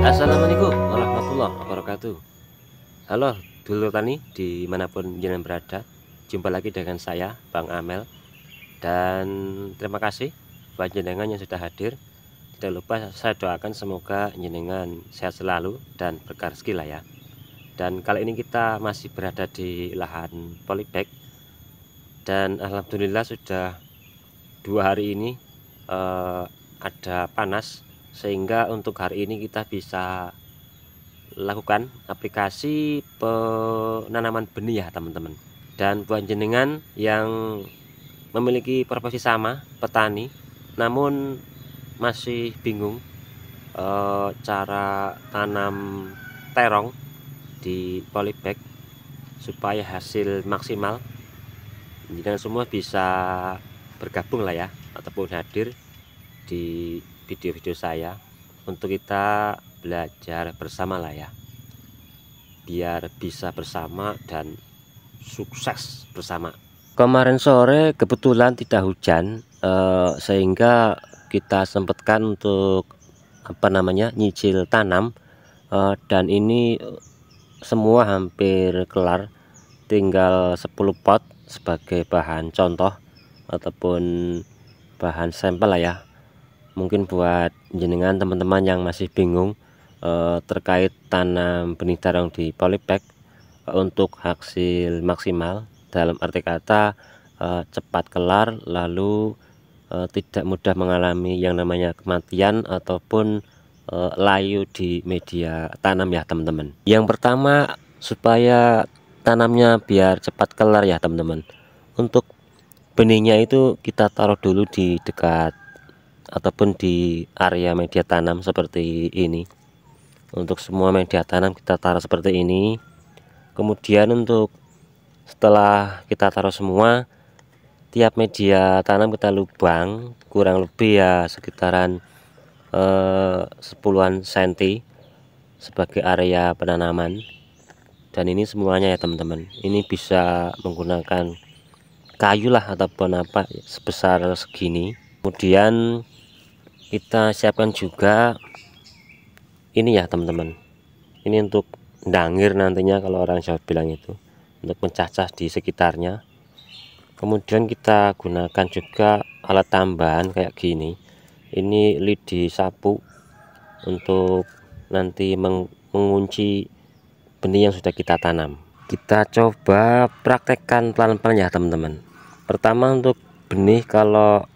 Assalamualaikum warahmatullahi wabarakatuh. Halo dulur tani dimanapun jenengan berada, jumpa lagi dengan saya Bang Amel. Dan terima kasih buat jenengan yang sudah hadir. Tidak lupa saya doakan semoga jenengan sehat selalu dan berkah rezeki lah ya. Dan kali ini kita masih berada di lahan polybag, dan alhamdulillah sudah 2 hari ini ada panas, sehingga untuk hari ini kita bisa lakukan aplikasi penanaman benih ya teman-teman. Dan buat jenengan yang memiliki profesi sama, petani, namun masih bingung cara tanam terong di polybag supaya hasil maksimal, jenengan semua bisa bergabung lah ya, ataupun hadir di video-video saya untuk kita belajar bersama lah ya, biar bisa bersama dan sukses bersama. Kemarin sore kebetulan tidak hujan, sehingga kita sempatkan untuk nyicil tanam, dan ini semua hampir kelar, tinggal 10 pot sebagai bahan contoh ataupun bahan sampel lah ya. Mungkin buat jenengan teman-teman yang masih bingung terkait tanam benih terong di polybag untuk hasil maksimal, dalam arti kata cepat kelar, lalu tidak mudah mengalami yang namanya kematian ataupun layu di media tanam ya teman-teman. Yang pertama, supaya tanamnya biar cepat kelar ya teman-teman, untuk benihnya itu kita taruh dulu di dekat ataupun di area media tanam seperti ini. Untuk semua media tanam kita taruh seperti ini. Kemudian untuk setelah kita taruh semua, tiap media tanam kita lubang kurang lebih ya sekitaran 10-an senti sebagai area penanaman. Dan ini semuanya ya teman-teman, ini bisa menggunakan kayu lah ataupun apa sebesar segini. Kemudian kita siapkan juga ini ya teman-teman, ini untuk dangir nantinya kalau orang Jawa bilang itu, untuk mencacah di sekitarnya. Kemudian kita gunakan juga alat tambahan kayak gini, ini lidi sapu untuk nanti mengunci benih yang sudah kita tanam. Kita coba praktekkan pelan-pelan ya teman-teman. Pertama, untuk benih kalau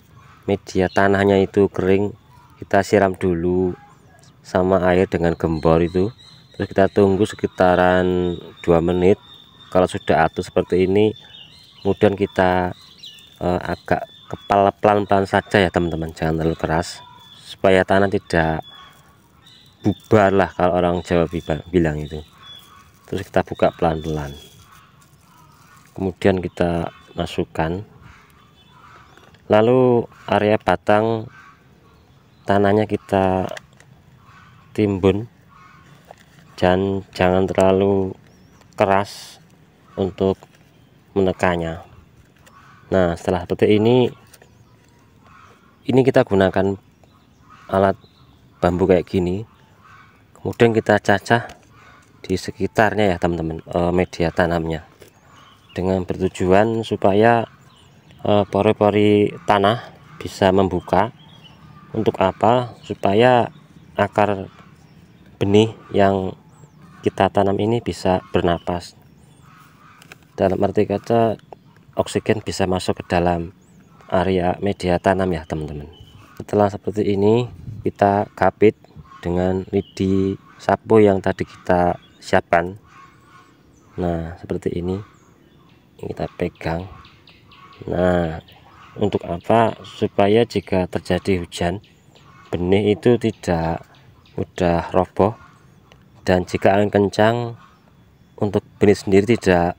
media tanahnya itu kering, kita siram dulu sama air dengan gembor itu, terus kita tunggu sekitaran 2 menit. Kalau sudah atuh seperti ini, kemudian kita agak kepal pelan-pelan saja ya teman-teman, jangan terlalu keras supaya tanah tidak bubar lah kalau orang Jawa bilang itu. Terus kita buka pelan-pelan, kemudian kita masukkan, lalu area batang tanahnya kita timbun, dan jangan terlalu keras untuk menekannya. Nah, setelah seperti ini kita gunakan alat bambu kayak gini, kemudian kita cacah di sekitarnya ya teman-teman, media tanamnya, dengan bertujuan supaya pori-pori tanah bisa membuka. Untuk apa? Supaya akar benih yang kita tanam ini bisa bernapas, dalam arti kata oksigen bisa masuk ke dalam area media tanam ya teman-teman. Setelah seperti ini kita kapit dengan lidi sapu yang tadi kita siapkan. Nah, seperti ini kita pegang. Nah, untuk apa? Supaya jika terjadi hujan, benih itu tidak mudah roboh, dan jika angin kencang, untuk benih sendiri tidak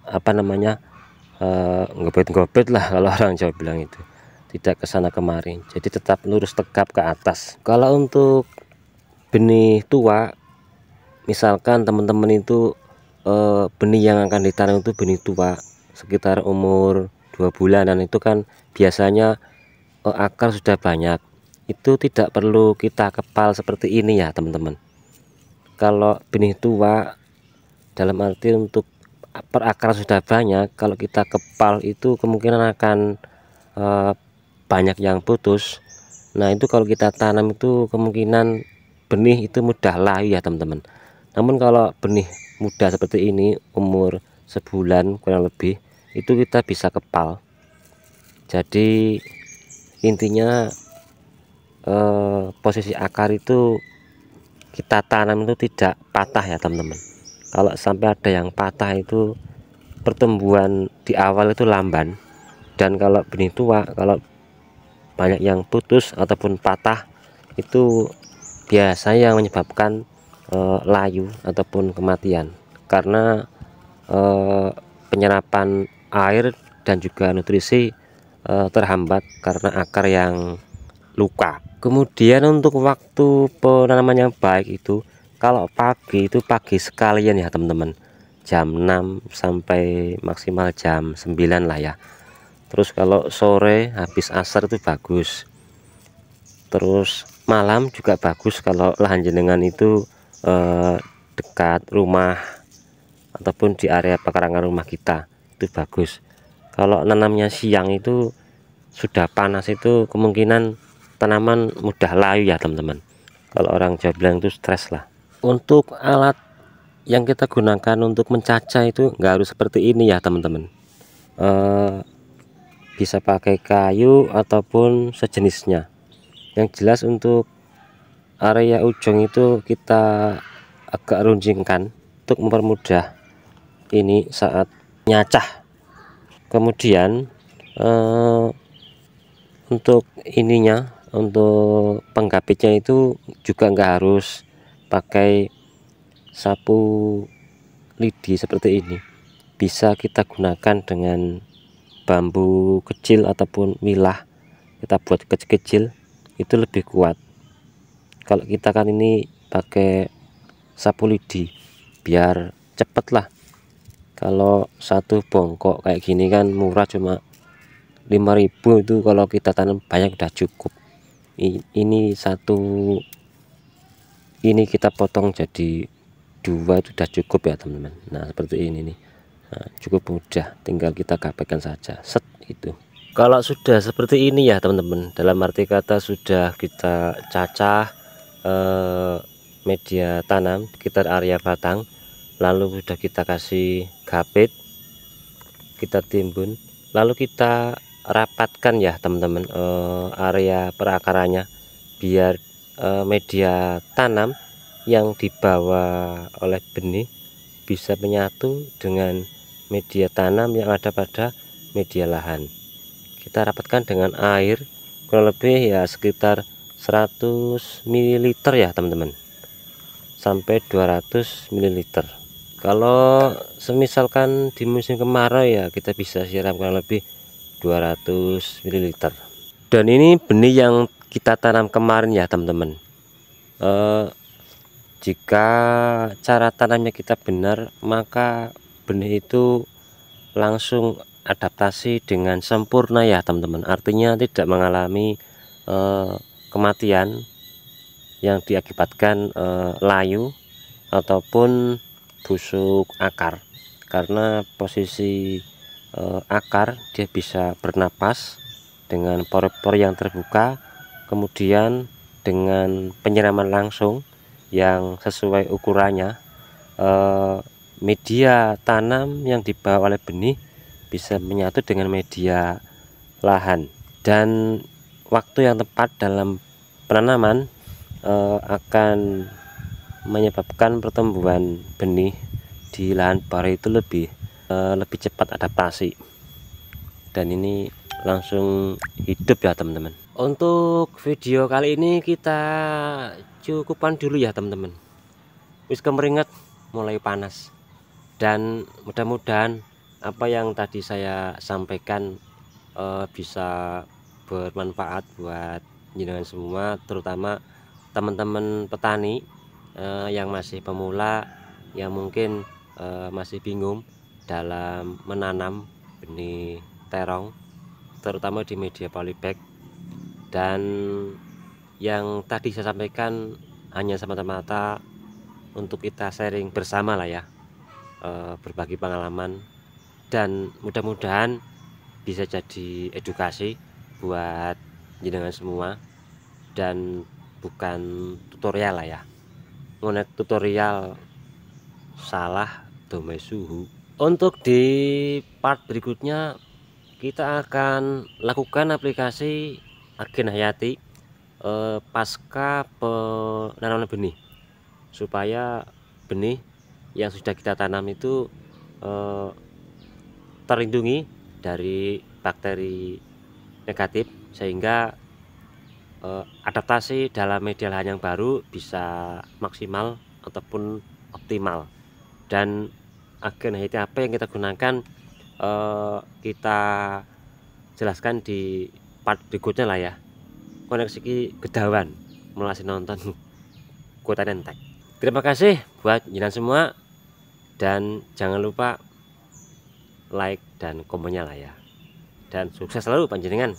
ngobet-ngobet lah kalau orang Jawa bilang, itu tidak kesana kemari, jadi tetap lurus tegap ke atas. Kalau untuk benih tua, misalkan teman-teman itu benih yang akan ditanam itu benih tua sekitar umur 2 bulanan, itu kan biasanya akar sudah banyak, itu tidak perlu kita kepal seperti ini ya teman-teman. Kalau benih tua dalam arti untuk perakar sudah banyak, kalau kita kepal itu kemungkinan akan banyak yang putus. Nah, itu kalau kita tanam itu kemungkinan benih itu mudah layu ya teman-teman. Namun kalau benih muda seperti ini umur sebulan kurang lebih, itu kita bisa kepal. Jadi intinya posisi akar itu kita tanam itu tidak patah ya teman-teman. Kalau sampai ada yang patah itu pertumbuhan di awal itu lamban. Dan kalau benih tua, kalau banyak yang putus ataupun patah, itu biasanya yang menyebabkan layu ataupun kematian, karena penyerapan air dan juga nutrisi terhambat karena akar yang luka. Kemudian untuk waktu penanaman yang baik itu kalau pagi itu pagi sekalian ya teman-teman, jam 6 sampai maksimal jam 9 lah ya. Terus kalau sore habis asar itu bagus. Terus malam juga bagus kalau lahan jenengan itu dekat rumah ataupun di area pekarangan rumah kita, itu bagus. Kalau nanamnya siang itu sudah panas, itu kemungkinan tanaman mudah layu ya teman-teman. Kalau orang Jawa bilang itu stres lah. Untuk alat yang kita gunakan untuk mencacah itu nggak harus seperti ini ya teman-teman. Bisa pakai kayu ataupun sejenisnya. Yang jelas untuk area ujung itu kita agak runcingkan untuk mempermudah ini saat nyacah. Kemudian untuk ininya, untuk penggapitnya itu juga nggak harus pakai sapu lidi seperti ini, bisa kita gunakan dengan bambu kecil ataupun milah, kita buat kecil-kecil itu lebih kuat. Kalau kita kan ini pakai sapu lidi biar cepet lah. Kalau satu bongkok kayak gini kan murah, cuma 5.000, itu kalau kita tanam banyak udah cukup. Ini satu, ini kita potong jadi 2 itu udah cukup ya teman-teman. Nah, seperti ini nih. Nah, cukup mudah, tinggal kita gapaikan saja, set itu. Kalau sudah seperti ini ya teman-teman, dalam arti kata sudah kita cacah media tanam sekitar area batang, lalu sudah kita kasih gapit, kita timbun, lalu kita rapatkan ya teman-teman area perakarannya, biar media tanam yang dibawa oleh benih bisa menyatu dengan media tanam yang ada pada media lahan. Kita rapatkan dengan air kurang lebih ya sekitar 100 ml ya teman-teman, sampai 200 ml. Kalau semisalkan di musim kemarau ya kita bisa siram kurang lebih 200 ml. Dan ini benih yang kita tanam kemarin ya teman-teman. Jika cara tanamnya kita benar, maka benih itu langsung adaptasi dengan sempurna ya teman-teman. Artinya tidak mengalami kematian yang diakibatkan layu ataupun busuk akar, karena posisi akar dia bisa bernapas dengan pore-pore yang terbuka, kemudian dengan penyiraman langsung yang sesuai ukurannya, media tanam yang dibawa oleh benih bisa menyatu dengan media lahan. Dan waktu yang tepat dalam penanaman akan menyebabkan pertumbuhan benih di lahan baru itu lebih cepat adaptasi, dan ini langsung hidup ya teman-teman. Untuk video kali ini kita cukupkan dulu ya teman-teman. Wis kemeringet mulai panas, dan mudah-mudahan apa yang tadi saya sampaikan bisa bermanfaat buat jenengan semua, terutama teman-teman petani yang masih pemula, yang mungkin masih bingung dalam menanam benih terong, terutama di media polybag. Dan yang tadi saya sampaikan hanya semata-mata untuk kita sharing bersama lah ya, berbagi pengalaman, dan mudah-mudahan bisa jadi edukasi buat jenengan semua, dan bukan tutorial lah ya, ngonet tutorial salah domai suhu. Untuk di part berikutnya kita akan lakukan aplikasi Agen Hayati pasca penanaman benih, supaya benih yang sudah kita tanam itu terlindungi dari bakteri negatif, sehingga adaptasi dalam media lahan yang baru bisa maksimal ataupun optimal. Dan agen Hayati apa yang kita gunakan kita jelaskan di part berikutnya lah ya. Koneksi kedawan mulai nonton kuota entek. Terima kasih buat jenengan semua, dan jangan lupa like dan komennya lah ya, dan sukses selalu panjenengan.